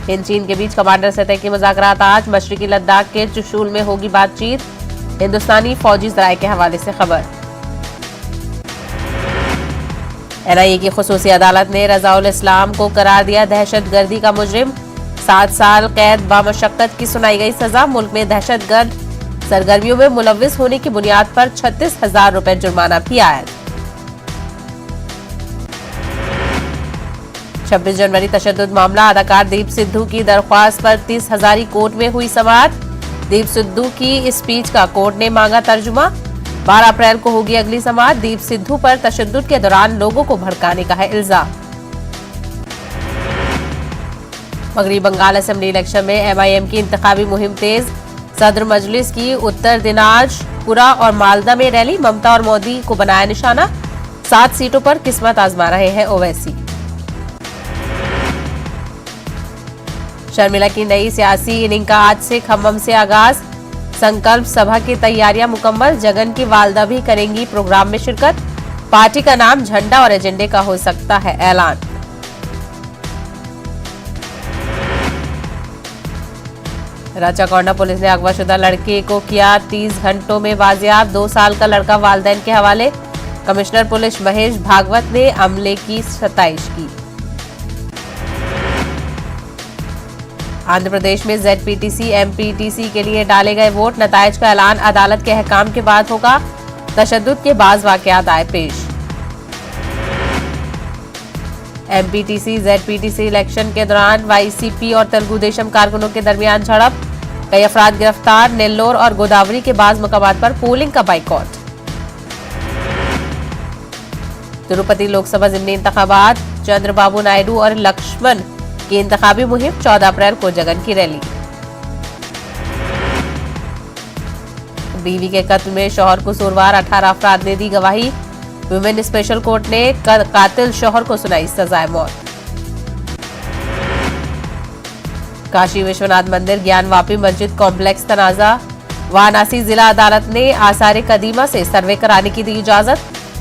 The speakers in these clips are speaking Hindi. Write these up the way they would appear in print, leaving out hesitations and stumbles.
हिंद चीन के बीच कमांडर सतह के मुज़ाकरात आज। मशरिकी लद्दाख के चुशूल में होगी बातचीत। हिंदुस्तानी फौजी ज़राए के हवाले से खबर। NIA की खुसूसी अदालत ने रज़ाउल इस्लाम को करार दिया दहशतगर्दी का मुजरिम। 7 साल कैद बामशक्कत की सुनाई गई सजा। मुल्क में दहशतगर्द सरगर्मियों में मुलव्विस होने की बुनियाद पर 36,000 रुपए जुर्माना भी आयद। 26 जनवरी तशद्दुद मामला। अदाकार दीप सिद्धू की दरख्वास्त पर 30 हजारी कोर्ट में हुई समाअत। दीप सिद्धू की स्पीच का कोर्ट ने मांगा तर्जुमा। 12 अप्रैल को होगी अगली समाअत। दीप सिद्धू पर तशद्दुद के दौरान लोगों को भड़काने का है इल्जाम। मगरबी बंगाल असेंबली इलेक्शन में MIM की इंतखाबी मुहिम तेज। सदर मजलिस की उत्तर दिनाजपुरा और मालदा में रैली। ममता और मोदी को बनाया निशाना। 7 सीटों पर किस्मत आजमा रहे हैं ओवैसी। शर्मिला की नई सियासी इनिंग का आज से खम्मम से आगाज। संकल्प सभा की तैयारियां मुकम्मल। जगन की वालदा भी करेंगी प्रोग्राम में शिरकत। पार्टी का नाम, झंडा और एजेंडे का हो सकता है ऐलान। राचाकोंडा पुलिस ने अगवाशुदा लड़के को किया 30 घंटों में बाजियाब। 2 साल का लड़का वालिदैन के हवाले। कमिश्नर पुलिस महेश भागवत ने अमले की सताइश की। आंध्र प्रदेश में ZPTC MPTC के लिए डाले गए वोट। नतायज का ऐलान अदालत के अहकाम के बाद होगा। तशद्दुद के बाज़ वाक़यात आए पेश। MPTC ZPTC इलेक्शन के दौरान YCP और तेलुगु देशम कारकुनों के दरमियान झड़प। कई अफराद गिरफ्तार। नेल्लोर और गोदावरी के बाज़ मुकामात पर पोलिंग का बाइकॉट। तिरुपति लोकसभा ज़िमनी इंतखाबात। चंद्रबाबू नायडू और लक्ष्मण की इंतखाबी मुहिम। 14 अप्रैल को जगन की रैली। बीवी के कत्ल में शौहर कसूरवार। 18 अफराद ने दी गवाही। वुमेन स्पेशल कोर्ट ने कातिल शौहर को सुनाई सजाए मौत। काशी विश्वनाथ मंदिर ज्ञानवापी मस्जिद कॉम्प्लेक्स तनाजा। वाराणसी जिला अदालत ने आसार कदीमा से सर्वे कराने की दी इजाजत।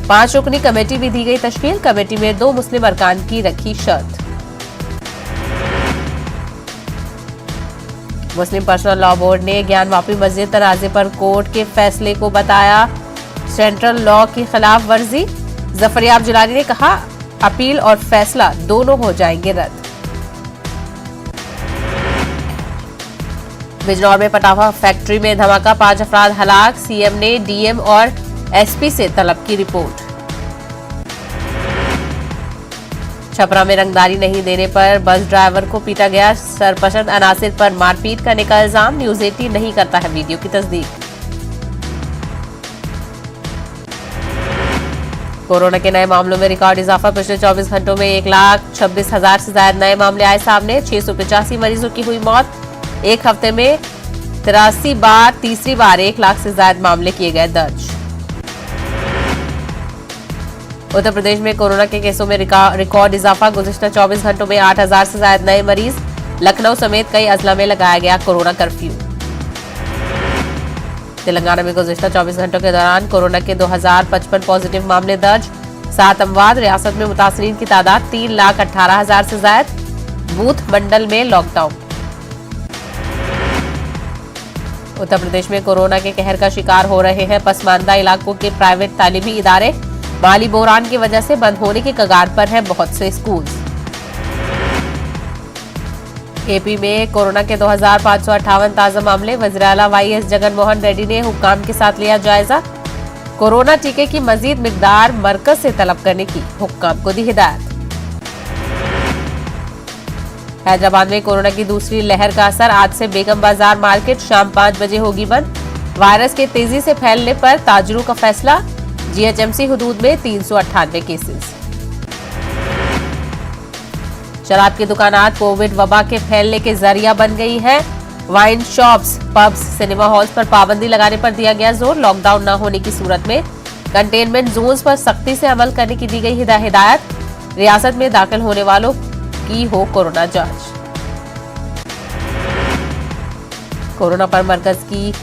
5 रुकनी कमेटी भी दी गई तश्कील। कमेटी में 2 मुस्लिम अरकान की रखी शर्त। मुस्लिम पर्सनल लॉ बोर्ड ने ज्ञानवापी मस्जिद तनाजे पर कोर्ट के फैसले को बताया सेंट्रल लॉ की खिलाफ वर्जी। जफरयाब जिलानी ने कहा अपील और फैसला दोनों हो जाएंगे रद्द। बिजनौर में पटाखा फैक्ट्री में धमाका। 5 अफराद हलाक। CM ने DM और SP से तलब की रिपोर्ट। छपरा में रंगदारी नहीं देने पर बस ड्राइवर को पीटा गया। सरपसंद अनासिर पर मारपीट करने का इल्जाम। न्यूज़ 18 नहीं करता है वीडियो की तस्दीक। कोरोना के नए मामलों में रिकॉर्ड इजाफा। पिछले 24 घंटों में 1,26,000 से ज्यादा नए मामले आए सामने। 685 मरीजों की हुई मौत। एक हफ्ते में 83 बार तीसरी बार 1 लाख से ज्यादा मामले किए गए दर्ज। उत्तर प्रदेश में कोरोना के केसों में रिकॉर्ड इजाफा। गुज़िश्ता 24 घंटों में 8,000 से ज्यादा नए मरीज। लखनऊ समेत कई अजला में लगाया गया कोरोना कर्फ्यू। तेलंगाना में गुज़िश्ता 24 घंटों के दौरान कोरोना के 2055 पॉजिटिव मामले दर्ज। 7 अमवात। रियासत में मुतासरीन की तादाद 3,18,000 से ज्यादा। बूथ मंडल में लॉकडाउन। उत्तर प्रदेश में कोरोना के कहर का शिकार हो रहे हैं पसमानदा इलाकों के प्राइवेट तालीमी इदारे। माली बहरान की वजह से बंद होने के कगार पर हैं बहुत से स्कूल। AP में कोरोना के 2,558 ताजा मामले। वज़ीर-ए-आला YS जगनमोहन रेड्डी ने हुक्काम के साथ लिया जायजा। कोरोना टीके की मजीद मिकदार मरकज से तलब करने की हुक्काम को दी हिदायत। हैदराबाद में कोरोना की दूसरी लहर का असर। आज से बेगम बाजार मार्केट शाम 5 बजे होगी बंद। वायरस के तेजी से फैलने पर ताजरों का फैसला। GHMC हुदूद में 398 केसेस। शराब की दुकानात कोविड वबा के फैलने के जरिया बन गई है। Wine shops, pubs, cinema halls पर पाबंदी लगाने पर दिया गया जोर। लॉकडाउन न होने की सूरत में कंटेनमेंट जोन्स पर सख्ती से अमल करने की दी गई हिदायत। रियासत में दाखिल होने वालों की हो कोरोना जांच। कोरोना पर मरकज की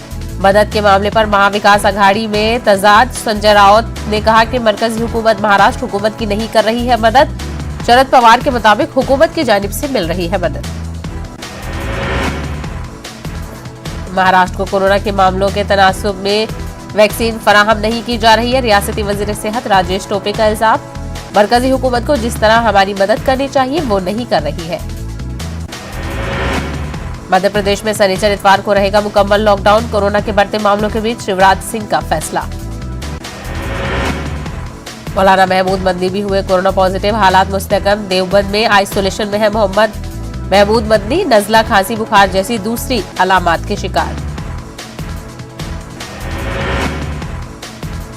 मदद के मामले पर महाविकास अघाड़ी में तजाद। संजय राउत ने कहा कि मरकजी हुकूमत महाराष्ट्र हुकूमत की नहीं कर रही है मदद। शरद पवार के मुताबिक हुकूमत की जानिब से मिल रही है मदद। महाराष्ट्र को कोरोना के मामलों के तनासुब में वैक्सीन फराहम नहीं की जा रही है। रियासती वजीर सेहत राजेश टोपे का इल्जाम, मरकजी हुकूमत को जिस तरह हमारी मदद करनी चाहिए वो नहीं कर रही है। मध्य प्रदेश में शनिचर इतवार को रहेगा मुकम्मल लॉकडाउन। कोरोना के बढ़ते मामलों के बीच शिवराज सिंह का फैसला। मौलाना महमूद मदनी भी हुए कोरोना पॉजिटिव, हालात मुस्तहकम। देवबंद में आइसोलेशन में है मोहम्मद महमूद मदनी, नजला, खांसी, बुखार जैसी दूसरी अलामात के शिकार।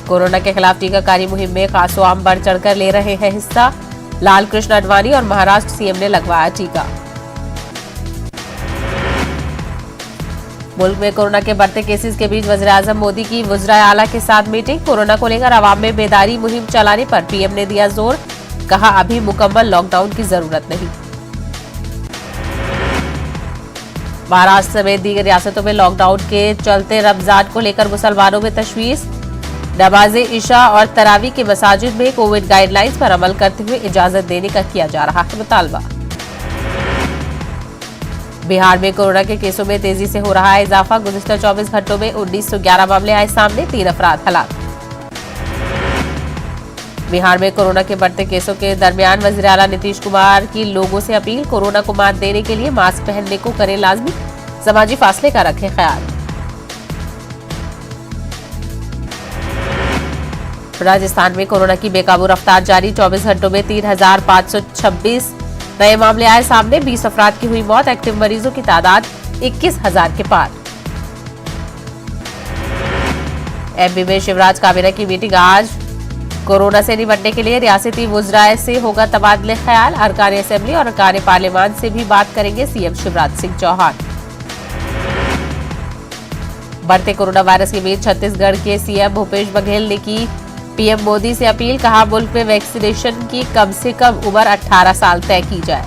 कोरोना के खिलाफ टीकाकारी मुहिम में खासो आम बढ़ चढ़कर ले रहे हैं हिस्सा। लाल कृष्ण आडवाणी और महाराष्ट्र सीएम ने लगवाया टीका। मुल्क में कोरोना के बढ़ते केसेस के बीच वज़ीर-ए-आज़म मोदी की वज़राए आला के साथ मीटिंग। कोरोना को लेकर आवाम में बेदारी मुहिम चलाने पर पीएम ने दिया जोर, कहा अभी मुकम्मल लॉकडाउन की जरूरत नहीं। महाराष्ट्र समेत दीगर रियासतों में लॉकडाउन के चलते रमजान को लेकर मुसलमानों में तशवीश। नमाज़े इशा और तरावी के मसाजिद में कोविड गाइडलाइंस पर अमल करते हुए इजाजत देने का किया जा रहा है मुतालबा। बिहार में कोरोना के केसों में तेजी से हो रहा है इजाफा। गुज़िश्ता 24 घंटों में 1911 मामले आए सामने, 3 अफराद हलाक। बिहार में कोरोना के बढ़ते केसों के दरमियान वज़ीर आला नीतीश कुमार की लोगों से अपील, कोरोना को मात देने के लिए मास्क पहनने को करें लाजमी, समाजी फासले का रखें ख्याल। राजस्थान में कोरोना की बेकाबू रफ्तार जारी। 24 घंटों में 3,526 नए मामले आए सामने, 20 अफराद की हुई मौत। एक्टिव मरीजों की तादाद 21,000 के पार। एमपी में शिवराज काबीना की मीटिंग आज। कोरोना से निपटने के लिए रियासती वुज़राए से होगा तबादले ख्याल। अरकान असेंबली और अरकान पार्लियामान से भी बात करेंगे सीएम शिवराज सिंह चौहान। बढ़ते कोरोना वायरस के बीच छत्तीसगढ़ के सीएम भूपेश बघेल ने की पीएम मोदी से अपील, कहा मुल्क में वैक्सीनेशन की कम से कम उम्र 18 साल तय की जाए।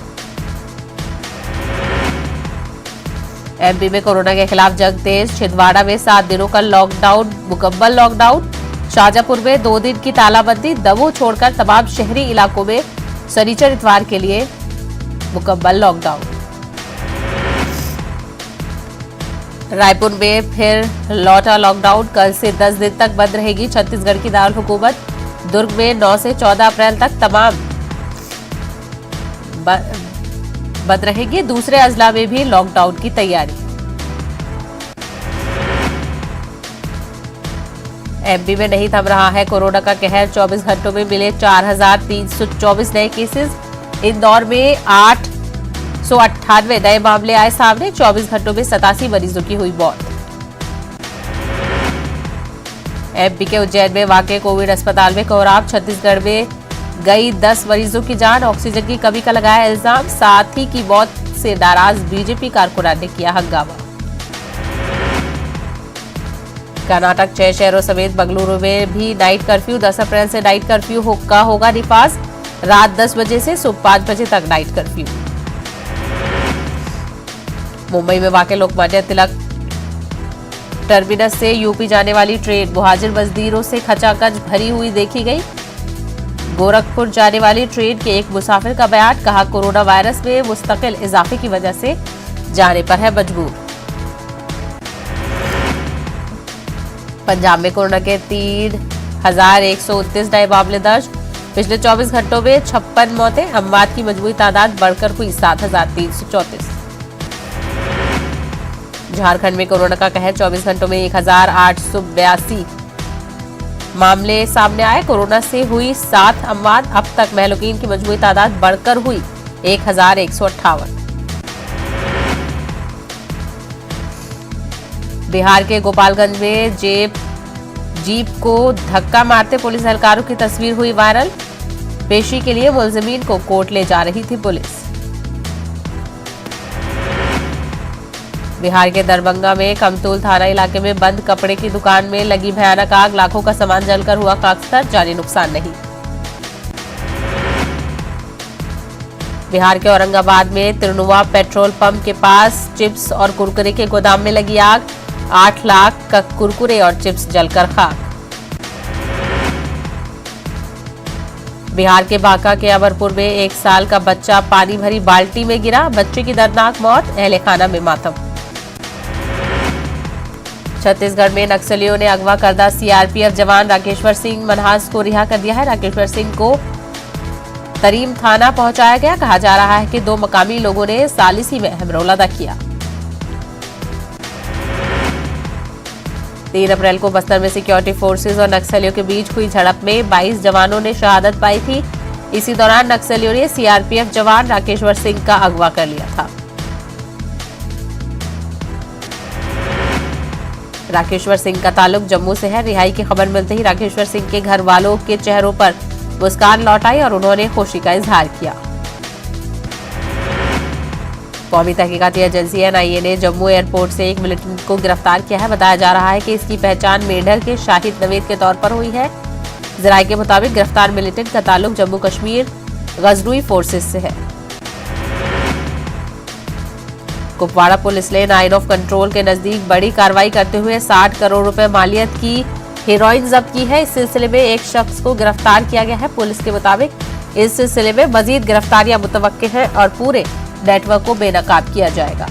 एमपी में कोरोना के खिलाफ जंग तेज। छिंदवाड़ा में 7 दिनों का लॉकडाउन, मुकम्मल लॉकडाउन। शाजापुर में 2 दिन की तालाबंदी। दमोह छोड़कर तमाम शहरी इलाकों में शनिचर इतवार के लिए मुकम्मल लॉकडाउन। रायपुर में फिर लौटा लॉकडाउन। कल से 10 दिन तक बंद रहेगी छत्तीसगढ़ की दारुल हुकूमत। दुर्ग में 9 से 14 अप्रैल तक तमाम बंद रहेगी। दूसरे अजला में भी लॉकडाउन की तैयारी। एमपी में नहीं थम रहा है कोरोना का कहर। 24 घंटों में मिले 4,324 नए केसेस। इंदौर में 898 नए मामले आए सामने। 24 घंटों में 87 मरीजों की हुई मौत। एमपी के उज्जैन में वाकई कोविड अस्पताल में कोहराम। छत्तीसगढ़ में गई 10 मरीजों की जान। ऑक्सीजन की कमी का लगाया इल्जाम। साथी की मौत से नाराज बीजेपी कारकुनान ने किया हंगामा। कर्नाटक 6 शहरों समेत बेंगलुरु में भी नाइट कर्फ्यू। 10 अप्रैल से नाइट कर्फ्यू होगा निफाज। रात 10 बजे से सुबह 5 बजे तक नाइट कर्फ्यू। मुंबई में वाकई लोकमान्य तिलक टर्मिनस से यूपी जाने वाली ट्रेन मुहाजिर मजदूरों से खचाखच भरी हुई देखी गई। गोरखपुर जाने वाली ट्रेन के एक मुसाफिर का बयान, कहा कोरोना वायरस में मुस्तकिल इजाफे की वजह से जाने पर है मजबूर। पंजाब में कोरोना के 3,129 नए मामले दर्ज। पिछले 24 घंटों में 56 मौतें। अमवात की मजमूई तादाद बढ़कर हुई 7,334। झारखंड में कोरोना का कहर। 24 घंटों में 1,882 मामले सामने आए। कोरोना से हुई 7 अमवात। अब तक महलूकीन की मजमूई तादाद बढ़कर हुई 1,158। बिहार के गोपालगंज में जीप को धक्का मारते पुलिस एहलकारों की तस्वीर हुई वायरल। पेशी के लिए मुलजिमीन को कोर्ट ले जा रही थी पुलिस। बिहार के दरभंगा में कमतूल थाना इलाके में बंद कपड़े की दुकान में लगी भयानक आग। लाखों का सामान जलकर हुआ खाकसार, जानी नुकसान नहीं। बिहार के औरंगाबाद में तिरनुआ पेट्रोल पंप के पास चिप्स और कुरकुरे के गोदाम में लगी आग। 8 लाख का कुरकुरे और चिप्स जलकर खाक। बिहार के बांका के अमरपुर में 1 साल का बच्चा पानी भरी बाल्टी में गिरा। बच्चे की दर्दनाक मौत, अहले खाना में मातम। छत्तीसगढ़ में नक्सलियों ने अगवा करदा सीआरपीएफ जवान राकेश्वर सिंह मनहास को रिहा कर दिया है। राकेश्वर सिंह को तरीम थाना पहुंचाया गया। कहा जा रहा है कि 2 मकामी लोगों ने सालिसी में अहम रोल अदा किया। 3 अप्रैल को बस्तर में सिक्योरिटी फोर्सेज और नक्सलियों के बीच हुई झड़प में 22 जवानों ने शहादत पाई थी। इसी दौरान नक्सलियों ने सीआरपीएफ जवान राकेश्वर सिंह का अगवा कर लिया था। राकेश्वर सिंह का ताल्लुक जम्मू से है। रिहाई की खबर मिलते ही राकेश्वर सिंह के घर वालों के चेहरों पर मुस्कान लौट आई और उन्होंने खुशी का इजहार किया। कौमी तहकीकाती एजेंसी एनआईए ने जम्मू एयरपोर्ट से एक मिलिटेंट को गिरफ्तार किया है। बताया जा रहा है कि इसकी पहचान मेढर के शाहिद नवीद के तौर पर हुई है। जराये के मुताबिक गिरफ्तार मिलिटेंट का ताल्लुक जम्मू कश्मीर गजनवी फोर्सेस से है। कुपवाड़ा पुलिस ने लाइन ऑफ कंट्रोल के नजदीक बड़ी कार्रवाई करते हुए 60 करोड़ रुपए मालियत की हेरोइन जब्त की है। इस सिलसिले में एक शख्स को गिरफ्तार किया गया है। पुलिस के मुताबिक इस सिलसिले में मजीद गिरफ्तारियां मुतवक्के हैं और पूरे नेटवर्क को बेनकाब किया जाएगा।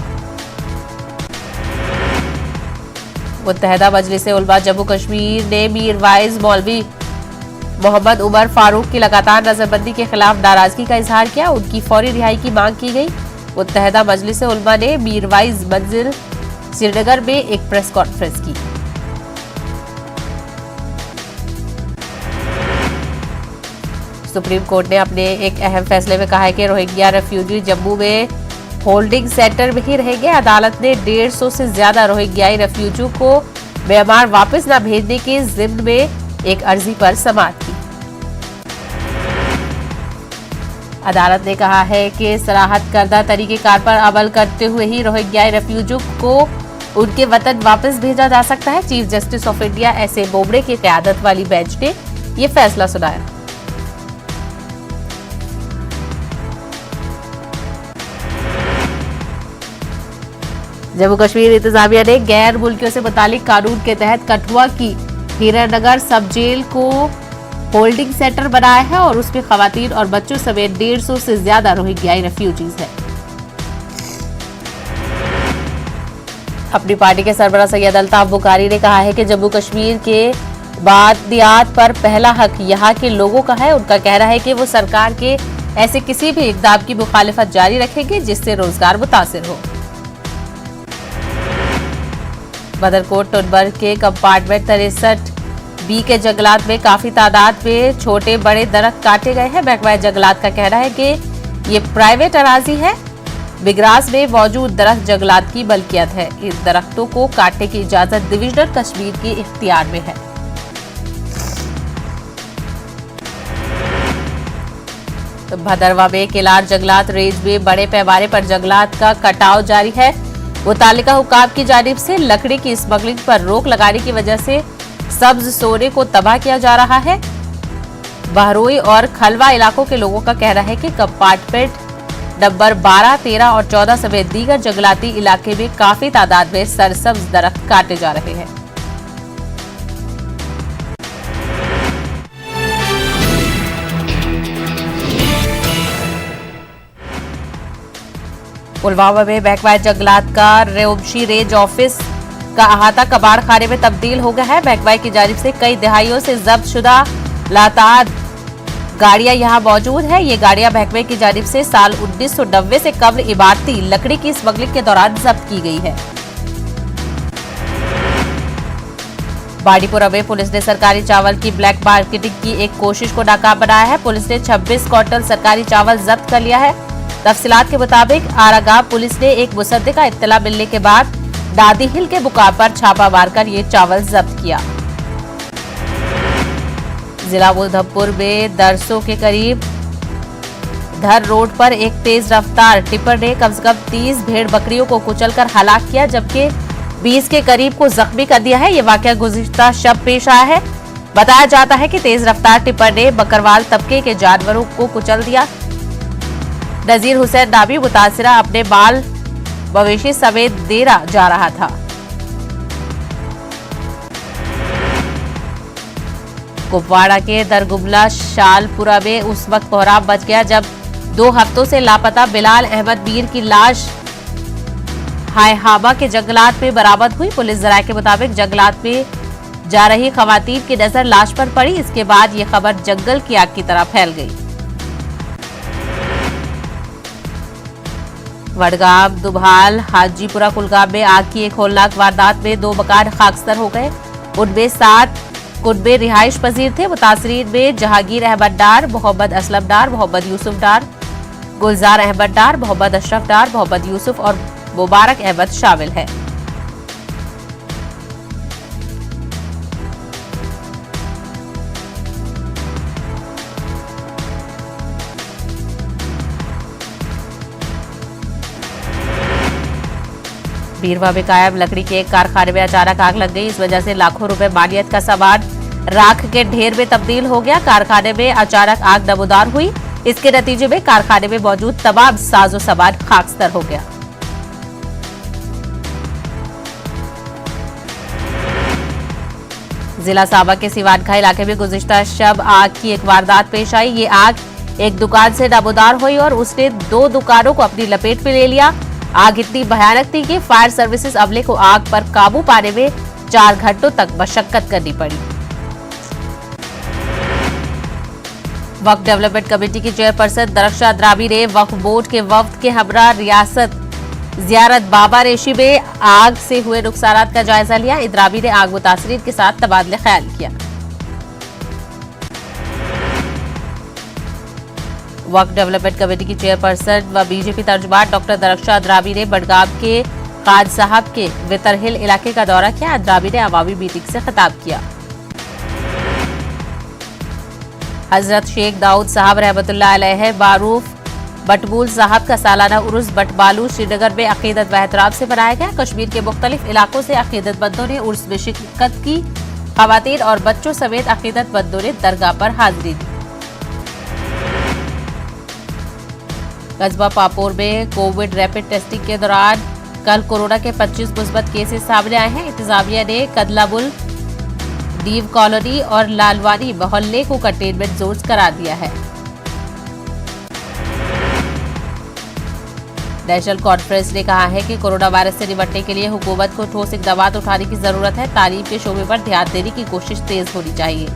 मुत्तहिदा मजलिस उलमा जम्मू कश्मीर ने मीरवाइज मौलवी मोहम्मद उमर फारूक की लगातार नजरबंदी के खिलाफ नाराजगी का इजहार किया। उनकी फौरी रिहाई की मांग की गई। मुत्तहिदा मजलिस उलमा ने मीरवाइज मंजिल श्रीनगर में एक प्रेस कॉन्फ्रेंस की। सुप्रीम कोर्ट ने अपने एक अहम फैसले में कहा है कि रोहिंग्या रेफ्यूजी जम्मू में होल्डिंग सेंटर में ही रहेंगे। अदालत ने 150 से ज्यादा रोहिंग्याई रेफ्यूजियों को म्यांमार वापस न भेजने के जिम्न में एक अर्जी पर समाअत की। अदालत ने कहा है कि सराहत करदा तरीकेकार पर अमल करते हुए ही रोहिंग्याई रेफ्यूजियों को उनके वतन वापस भेजा जा सकता है। Chief justice of India S A Bobde की क़यादत वाली बेंच ने यह फैसला सुनाया। जम्मू कश्मीर इंतजामिया ने गैर मुल्कियों से मुतालिक कानून के तहत कठुआ की हीरानगर सब जेल को होल्डिंग सेंटर बनाया है और उसमें खवातीन और बच्चों समेत 150 से ज्यादा रोहिंग्याई रेफ्यूजीज हैं। अपनी पार्टी के सरबराह सैयद अल्ताफ बुखारी ने कहा है कि जम्मू कश्मीर के बादियात पर पहला हक यहाँ के लोगों का है। उनका कहना है कि वो सरकार के ऐसे किसी भी इक़दाम की मुखालिफत जारी रखेंगे जिससे रोजगार मुतासिर हो। बदरकोट टुनबर के कंपार्टमेंट 63 बी के जंगलात में काफी तादाद में छोटे बड़े दरख्त काटे गए हैं। महकमा जंगलात का कहना है कि ये प्राइवेट अराजी है। बिगरास में मौजूद दरख्त जंगलात की मलकियत है। इन दरख्तों को काटने की इजाजत डिविजनल कश्मीर के इख्तियार में है। तो भदरवा में केलार जंगलात रेंज में बड़े पैमाने पर जंगलात का कटाव जारी है। मुतालिका हुकाम की जानिब से लकड़ी की स्मगलिंग पर रोक लगाने की वजह से सब्ज सोने को तबाह किया जा रहा है। बहरोई और खलवा इलाकों के लोगों का कहना है कि कंपार्टमेंट नंबर 12, 13 और 14 समेत दीगर जंगलाती इलाके में काफी तादाद में सरसब्ज दरख्त काटे जा रहे हैं। पुलवामा में महकमा जंगलात का रेवमशी रेंज ऑफिस का अहाता कबाड़ खाने में तब्दील हो गया है। महकमा की जानिब से कई दहाइयों से जब्त शुदा लातार गाड़ियां यहां मौजूद है। ये गाड़ियां महकमे की जानिब से साल 1990 से कब्ल इमारती लकड़ी की स्मगलिंग के दौरान जब्त की गई है। बाड़ीपुरा में पुलिस ने सरकारी चावल की ब्लैक मार्केटिंग की एक कोशिश को नाकाम बनाया है। पुलिस ने 26 क्विंटल सरकारी चावल जब्त कर लिया है। तफसीलात के मुताबिक आरागांव पुलिस ने एक मुसद्दिका इत्तला मिलने के बाद दादी हिल के मुकाम पर छापा मारकर ये चावल जब्त किया। जिला उधमपुर में दरसों के करीब धर रोड पर एक तेज रफ्तार टिपर ने कम से कम 30 भेड़ बकरियों को कुचलकर हलाक किया, जबकि 20 के करीब को जख्मी कर दिया है। ये वाकया गुज़िश्ता शब पेश आया है। बताया जाता है कि तेज रफ्तार टिपर ने बकरवाल तबके के जानवरों को कुचल दिया। नजीर हुसैन नामी मुतासिरा अपने बाल मवेशी समेत देरा जा रहा था। कुपवाड़ा के दरगुमला शालपुरा में उस वक्त कोहराम मच गया जब 2 हफ्तों से लापता बिलाल अहमद मीर की लाश हायहाबा के जंगलात में बरामद हुई। पुलिस जराये के मुताबिक जंगलात में जा रही खवातीन की नजर लाश पर पड़ी। इसके बाद ये खबर जंगल की आग की तरह फैल गई। वडगाम, दुभाल, हाजीपुरा कुलगाम में आग की एक होलनाक वारदात में 2 मकान खाकसर हो गए। उनमें 7 कुनबे रिहाइश पजीर थे। मुतासरीन में जहांगीर अहमद डार, मोहम्मद असलम डार, मोहम्मद यूसुफ डार, गुलजार अहमद डार, मोहम्मद अशरफ डार, मोहम्मद यूसुफ और मुबारक अहमद शामिल है। बीरवा में कायम लकड़ी के एक कारखाने में अचानक आग लग गई। इस वजह से लाखों रुपए मालियत का सामान राख के ढेर में तब्दील हो गया। कारखाने में अचानक आग नमूदार हुई। इसके नतीजे में कारखाने में मौजूद तमाम साजो सामान खाकसर हो गया। जिला साबा के सिवानखा इलाके में गुज़िश्ता शब आग की एक वारदात पेश आई। ये आग एक दुकान से नमूदार हुई और उसने 2 दुकानों को अपनी लपेट में ले लिया। आग इतनी भयानक थी कि फायर सर्विसेज अमले को आग पर काबू पाने में 4 घंटों तक मशक्कत करनी पड़ी। वक्फ डेवलपमेंट कमेटी की चेयरपर्सन दरख्शा द्रावी ने वक्फ बोर्ड के वफ्द के हमरा रियासत जियारत बाबा रेशी में आग से हुए नुकसानात का जायजा लिया। इंद्रावी ने आग मुतासरीन के साथ तबादले ख्याल किया। वक्फ डेवलपमेंट कमेटी की चेयरपर्सन व बीजेपी तर्जुमान डॉक्टर दरख्शा द्रावी ने बडगाम के खान साहब के वितरहिल इलाके का दौरा किया। द्रावी ने अवामी मीटिंग से खिताब किया। हजरत शेख दाऊद साहब रहमतुल्लाह अलैह बारूफ बटबूल साहब का सालाना उर्स बटबालू श्रीनगर में अकीदत व एहतराम से मनाया गया। कश्मीर के मुख्तलिफ इलाकों से अकीदतमंदों ने उर्स में शिरकत की। खवातीन और बच्चों समेत अकीदतमंदों ने दरगाह पर हाजिरी दी। कस्बा पापोर में कोविड रैपिड टेस्टिंग के दौरान कल कोरोना के 25 मुस्बत केसेस सामने आए हैं। इंतजामिया ने कदलाबुल, डीव कॉलोनी और लालवानी मोहल्ले को कंटेनमेंट जोन करार दिया है। नेशनल कॉन्फ्रेंस ने कहा है कि कोरोना वायरस से निपटने के लिए हुकूमत को ठोस इक़दामात उठाने की जरूरत है। तालीम के शोबे पर ध्यान देने की कोशिश तेज होनी चाहिए।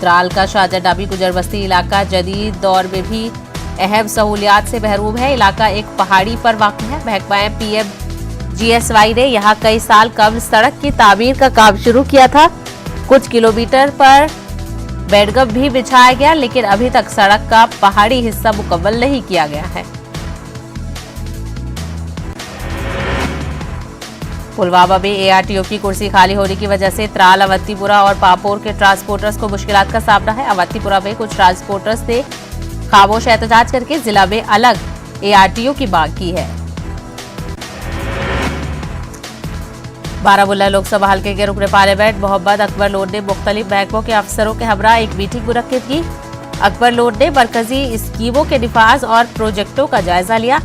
त्राल का शाहजहां गुजर बस्ती इलाका जदीद दौर में भी अहम सहूलियात से महरूम है। इलाका एक पहाड़ी पर वाक़ है। महकमा PMGSY ने यहाँ कई साल कब्ल सड़क की तामीर का काम शुरू किया था। कुछ किलोमीटर पर बेडगम भी बिछाया गया, लेकिन अभी तक सड़क का पहाड़ी हिस्सा मुकम्मल नहीं किया गया है। पुलवामा में ARTO की कुर्सी खाली होने की वजह से त्राल, अवंतीपुरा और पापोर के ट्रांसपोर्टर्स को मुश्किलात का सामना है। अवंतीपुरा में कुछ ट्रांसपोर्टर्स ने खामोश एहतजाज करके जिला में अलग ARTO की मांग की है। बारामुल्ला लोकसभा हल्के के रुकने पार्लियामेंट मोहम्मद अकबर लोन ने मुख्तलिफ महकमों के अफसरों के हमरा एक मीटिंग मुनक्किद की। अकबर लोन ने मरकजी स्कीमों के निफाज और प्रोजेक्टों का जायजा लिया।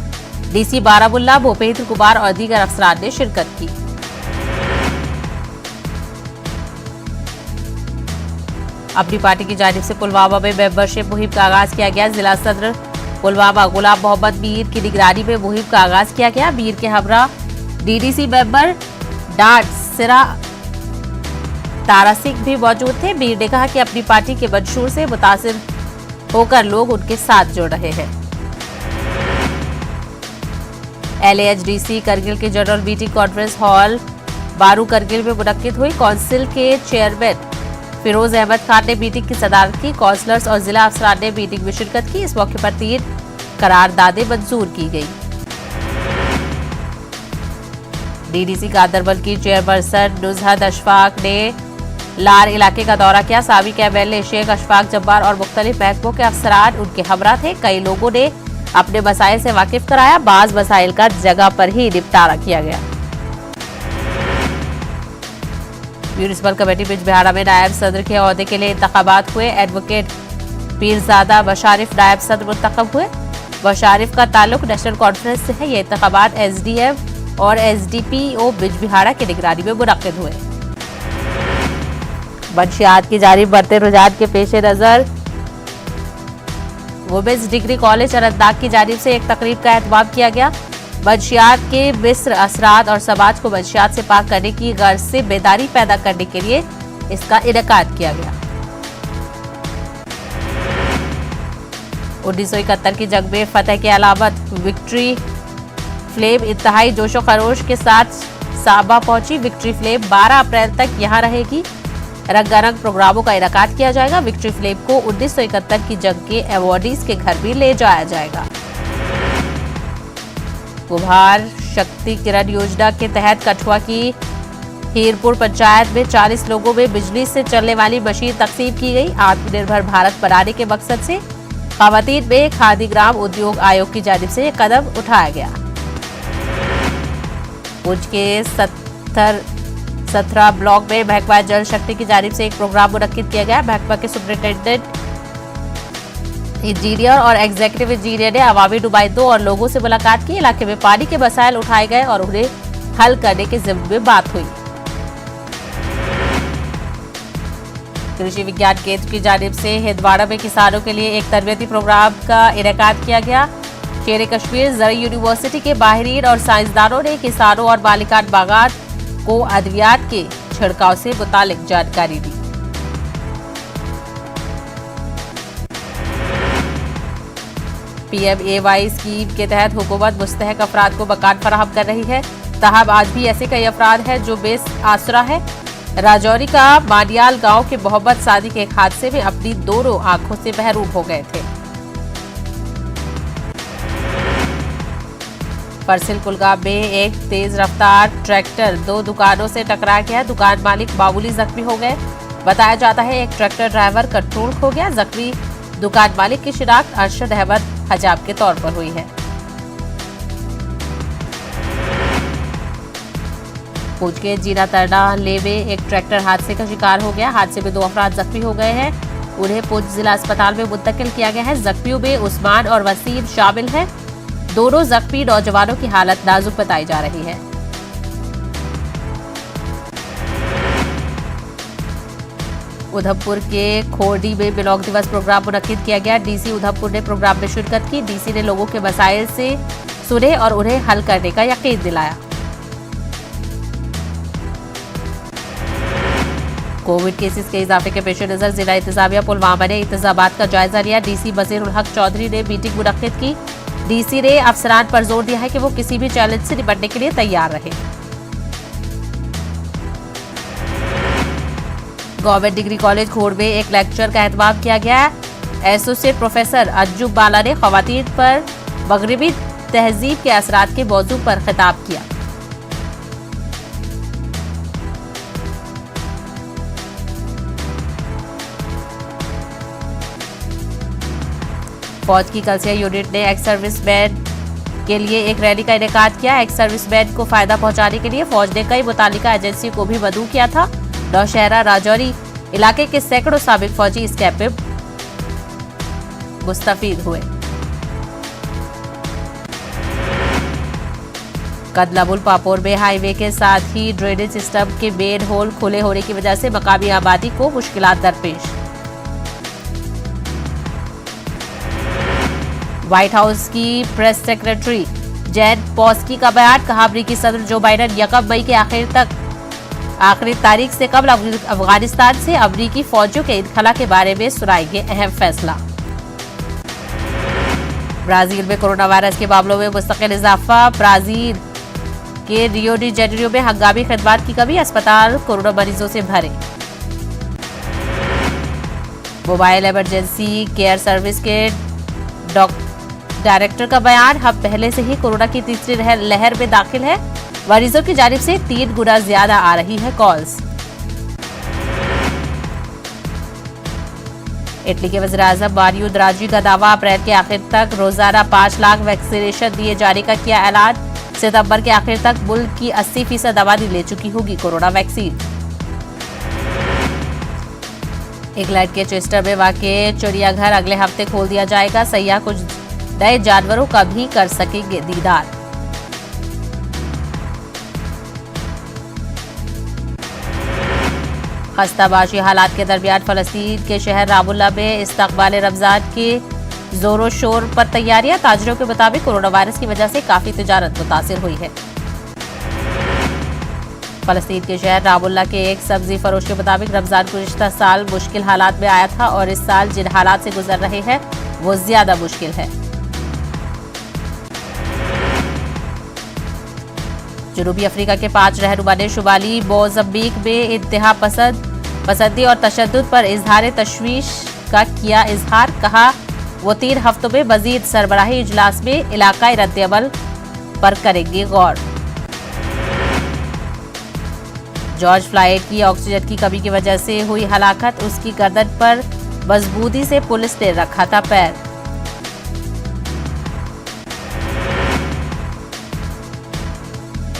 DC बारामुल्ला भूपेंद्र कुमार और दीगर अफसरान ने शिरकत की। अपनी पार्टी की जानिब से पुलवामा में मेंबरशिप मुहिम का आगाज किया गया। जिला सदर पुलवामा गुलाम मोहम्मद मीर की निगरानी में मुहिम का आगाज किया गया। मीर के हमरा DDC मेंबर डाट सिरा तारा सिंह भी मौजूद थे। मीर ने कहा कि अपनी पार्टी के मंशूर से मुतासिर होकर लोग उनके साथ जुड़ रहे हैं। LAHDC करगिल के जनरल मीटिंग कॉन्फ्रेंस हॉल बारू करगिल में मुनक्किद हुई। काउंसिल के चेयरमैन फिरोज अहमद खान ने मीटिंग की सदारत की। काउंसलर्स और जिला अफसरान ने मीटिंग में शिरकत की। इस मौके पर 3 करारदादें मंजूर की गई। DDC गांधरबल की चेयरपर्सन नुजहत अशफाक ने लार इलाके का दौरा किया। साबिक MLA शेख अशफाक जब्बार और मुख्तलिफ महकमों के अफसरान उनके हमरा थे। कई लोगों ने अपने मसाइल से वाकिफ कराया। बाज मसाइल का जगह पर ही निपटारा किया गया। म्यूनिसिपल कमेटी बिजबिहाड़ा में नायब सदर के ओहदे के लिए इंतखाबात हुए। एडवोकेट पीरजादा बशारिफ नायब सदर मुंतखब हुए। बशारिफ का ताल्लुक नेशनल कॉन्फ्रेंस से है। ये इंतखाबात SDM और SDPO बिजबिहाड़ा की निगरानी में मुनक्किद हुए। मंशियात की जानिब बढ़ते रुझान के पेश नजर वुमेन्स डिग्री कॉलेज अनंतनाग की जानिब से एक तकरीब का एहतमाम किया गया। मंशियात के मिस्र असरात और समाज को मंशियात से पाक करने की गर्ज से बेदारी पैदा करने के लिए इसका इनेकाद किया गया। 1971 की जंग में फतेह की अलामत विक्ट्री फ्लेम इंतहाई जोशो खरोश के साथ साबा पहुंची। विक्ट्री फ्लेम 12 अप्रैल तक यहां रहेगी। रंगारंग प्रोग्रामों का इनेकाद किया जाएगा। विक्ट्री फ्लेम को 1971 की जंग के अवॉर्डीज के घर भी ले जाया जाएगा। कुम्हार शक्ति किरण योजना के तहत कठुआ की हीरपुर पंचायत में 40 लोगों में बिजली से चलने वाली मशीन तकसीम की गई। आत्मनिर्भर भारत बनाने के मकसद से खवातीन में खादी ग्राम उद्योग आयोग की जानिब से यह कदम उठाया गया। पुंछ के 17 ब्लॉक में महकमा जल शक्ति की जानिब से एक प्रोग्राम मुनक्किद किया गया। महकमा के सुपरिटेंडेंट इंजीनियर और एग्जीक्यूटिव इंजीनियर ने अवामी नुमाइंदों और लोगों से मुलाकात की। इलाके में पानी के मसाइल उठाए गए और उन्हें हल करने के जिम्मे में बात हुई। कृषि विज्ञान केंद्र की जानिब से हिंदवाड़ा में किसानों के लिए एक तरबियती प्रोग्राम का इनेकाद किया गया। शेर कश्मीर ज़रई यूनिवर्सिटी के माहिरीन और साइंसदानों ने किसानों और मालिकान बागात को अद्वियात के छिड़काव से मुतालिक जानकारी दी। PMAY स्कीम के तहत हुकूमत मुस्तहक अफराद को मकान फराहम कर रही है। ताहम आज भी ऐसे कई अफराद हैं जो बेस आसरा है। राजौरी का मानियाल गांव के मोहम्मद सादिक एक हादसे में अपनी दोनों आंखों से महरूम हो गए थे। परसिल कुलगाम में एक तेज रफ्तार ट्रैक्टर 2 दुकानों से टकरा गया। दुकान मालिक मामूली जख्मी हो गए। बताया जाता है एक ट्रैक्टर ड्राइवर कंट्रोल खो गया। जख्मी दुकान मालिक की शिनाख्त अरशद अहमद हजाब के तौर पर हुई है। पुंछ के जीना तरना ले में एक ट्रैक्टर हादसे का शिकार हो गया। हादसे में 2 अफराद जख्मी हो गए हैं। उन्हें पुंछ जिला अस्पताल में मुंतकिल किया गया है। जख्मियों में उस्मान और वसीम शामिल हैं। दोनों जख्मी नौजवानों की हालत नाजुक बताई जा रही है। उधमपुर के खोरडी में बिलौंग दिवस प्रोग्राम मुनक्किद किया गया। डीसी उधमपुर ने प्रोग्राम में शिरकत की। डीसी ने लोगों के मसाइल से सुने और उन्हें हल करने का यकीन दिलाया। कोविड केसेस के इजाफे के पेश नजर जिला इंतजामिया पुलवामा ने इंतजामात का जायजा लिया। डीसी बजीरुल हक चौधरी ने मीटिंग मुनक्किद की। डीसी ने अफसरान पर जोर दिया है कि वो किसी भी चैलेंज से निपटने के लिए तैयार रहे। गवर्नमेंट डिग्री कॉलेज खोड़ में एक लेक्चर का एहतमाम किया गया। एसोसिएट प्रोफेसर अंजुम बाला ने खवातीन पर मगरबी तहजीब के असरात के मौजू पर खिताब किया। फौज की कलसिया यूनिट ने एक्स सर्विसमैन के लिए एक रैली का इनेकाद किया। एक्स सर्विसमैन को फायदा पहुंचाने के लिए फौज ने कई मुतालिका एजेंसी को भी मदऊ किया था। नौशहरा राजौरी इलाके के सैकड़ों साबिक फौजी इस कैंप में मुस्तफीद हुए। कदलामुल पापोर में हाईवे के साथ ही ड्रेनेज सिस्टम के मेन होल खुले होने की वजह से मकामी आबादी को मुश्किलात दरपेश। व्हाइट हाउस की प्रेस सेक्रेटरी जैन पॉस्की का बयान। कहा अमेरिकी सदर जो बाइडेन 1 मई के आखिरी तारीख से कबल अफगानिस्तान से अमेरिकी फौजियों के इनखला के बारे में सुनाएंगे अहम फैसला। ब्राजील में कोरोना वायरस के मामलों में मुस्तकिल इजाफा। ब्राजील के रियो डी जेनेरियो में हंगामी खिदमात की कमी। अस्पताल कोरोना मरीजों से भरे। मोबाइल इमरजेंसी केयर सर्विस के डायरेक्टर का बयान। हम पहले से ही कोरोना की तीसरी लहर में दाखिल है। मरीजों की जानिब से 3 गुना ज्यादा आ रही है कॉल्स। इटली के वज़ीर-ए-आज़म मारियो द्रागी का दावा। अप्रैल के आखिर तक रोजाना 5 लाख वैक्सीनेशन दिए जाने का किया ऐलान। सितंबर के आखिर तक मुल्क की 80% आबादी ले चुकी होगी कोरोना वैक्सीन। इंग्लैंड के चेस्टर में वाक़े चिड़ियाघर अगले हफ्ते खोल दिया जाएगा। सैयाह कुछ नए जानवरों का भी कर सकेंगे दीदार। खस्ताबाशी हालात के दरमियान फलस्तीन के शहर रामुल्ला में इस्तकबाल रमजान के जोरों शोर पर तैयारियां। ताजरों के मुताबिक कोरोना वायरस की वजह से काफी तिजारत मुतासिर हुई है। फलस्तीन के शहर रामुल्ला के एक सब्जी फरोश के मुताबिक रमजान गुज़िश्ता साल मुश्किल हालात में आया था और इस साल जिन हालात से गुजर रहे हैं वो ज्यादा मुश्किल है। जनूबी अफ्रीका के 5 रहनुमा ने शुमाली मोज़म्बिक में इंतहा पसंदी और तशद्दुद पर इजहार तशवीश का किया इजहार। कहा वो 3 हफ्तों में मजीद सरबराही इजलास में इलाकाई रद्द-ए-अमल पर करेंगे गौर। जॉर्ज फ्लाइड की ऑक्सीजन की कमी की वजह से हुई हलाकत। उसकी गर्दन पर मजबूती से पुलिस ने रखा था पैर।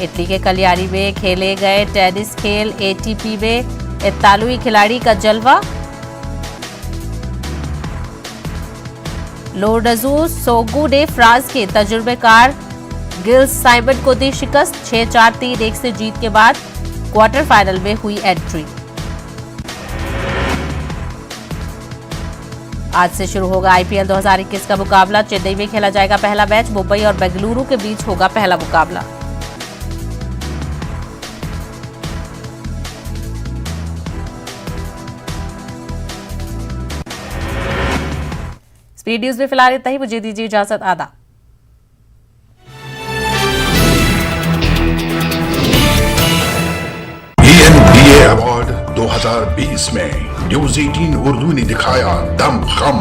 इटली के कलियारी में खेले गए टेनिस खेल एटीपी में इतालवी खिलाड़ी का जलवा। लोरेंजो सोगू ने फ्रांस के तजुर्बेकार गिल्स साइमन को दी शिकस्त। 6-4, 3-1 से जीत के बाद क्वार्टर फाइनल में हुई एंट्री। आज से शुरू होगा आईपीएल 2021 का मुकाबला। चेन्नई में खेला जाएगा पहला मैच। मुंबई और बेंगलुरु के बीच होगा पहला मुकाबला। स्पीड न्यूज में फिलहाल इतना ही। मुझे दीजिए इजाजत। आदा। अवार्ड 2020 में न्यूज़ 18 उर्दू ने दिखाया दमखम।